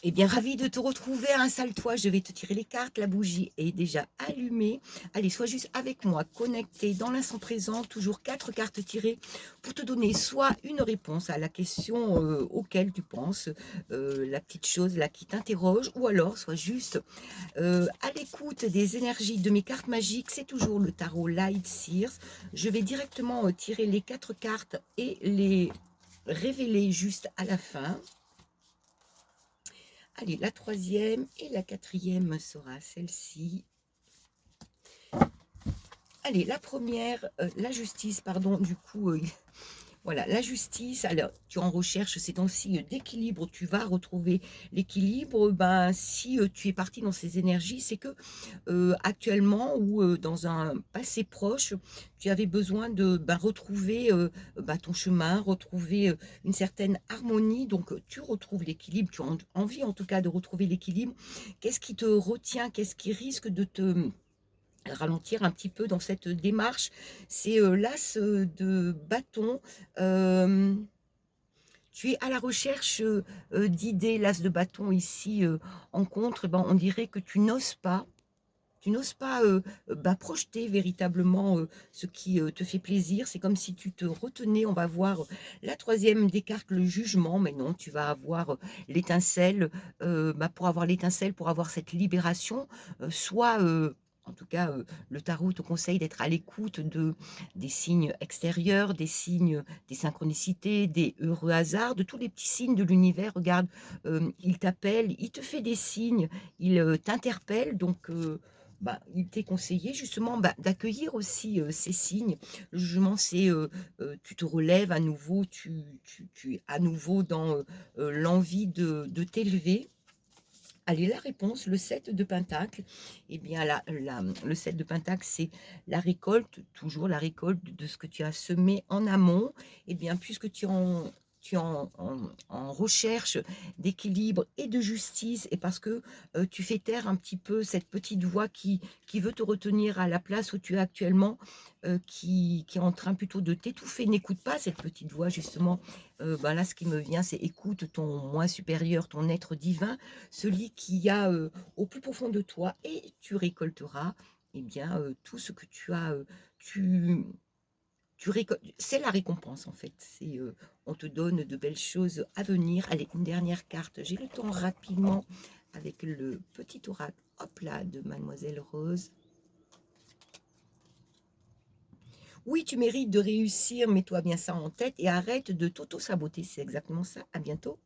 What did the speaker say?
Eh bien, ravi de te retrouver. Installe-toi, je vais te tirer les cartes. La bougie est déjà allumée. Allez, sois juste avec moi, connecté dans l'instant présent. Toujours 4 cartes tirées pour te donner soit une réponse à la question auquel tu penses, la petite chose là qui t'interroge, ou alors sois juste à l'écoute des énergies de mes cartes magiques. C'est toujours le tarot Light Seers. Je vais directement tirer les 4 cartes et les révéler juste à la fin. Allez, la troisième et la quatrième sera celle-ci. Allez, la première, la justice, pardon, du coup, voilà, la justice. Alors, tu es en recherche ces temps-ci d'équilibre, tu vas retrouver l'équilibre. Ben, si tu es parti dans ces énergies, c'est que actuellement ou dans un passé proche, tu avais besoin de ben, retrouver ben, ton chemin, retrouver une certaine harmonie. Donc, tu retrouves l'équilibre, tu as envie en tout cas de retrouver l'équilibre. Qu'est-ce qui te retient? Qu'est-ce qui risque de te ralentir un petit peu dans cette démarche? C'est l'as de bâton. euh, Tu es à la recherche d'idées. L'as de bâton ici en contre, eh ben, on dirait que tu n'oses pas bah, projeter véritablement ce qui te fait plaisir. C'est comme si tu te retenais. On va voir la troisième des cartes, le jugement, mais non, tu vas avoir l'étincelle. Bah, pour avoir l'étincelle, pour avoir cette libération, soit en tout cas, le tarot te conseille d'être à l'écoute des signes extérieurs, des signes, des synchronicités, des heureux hasards, de tous les petits signes de l'univers. Regarde, il t'appelle, il te fait des signes, il t'interpelle. Donc, bah, il t'est conseillé justement bah, d'accueillir aussi ces signes. Le jugement, c'est tu te relèves à nouveau, tu es à nouveau dans l'envie de t'élever. Allez, la réponse, le 7 de Pentacle. Eh bien, le 7 de Pentacle, c'est la récolte, toujours la récolte de ce que tu as semé en amont. Eh bien, puisque tu es en recherche d'équilibre et de justice, et parce que tu fais taire un petit peu cette petite voix qui veut te retenir à la place où tu es actuellement, qui est en train plutôt de t'étouffer. N'écoute pas cette petite voix, justement. Ben là, ce qui me vient, c'est écoute ton moi supérieur, ton être divin, celui qui a au plus profond de toi, et tu récolteras eh bien, tout ce que tu as, tu, tu récoltes, c'est la récompense en fait. C'est, on te donne de belles choses à venir. Allez, une dernière carte. J'ai le temps rapidement avec le petit oracle, hop là, de Mademoiselle Rose. Oui, tu mérites de réussir, mets-toi bien ça en tête et arrête de t'auto-saboter. C'est exactement ça. À bientôt.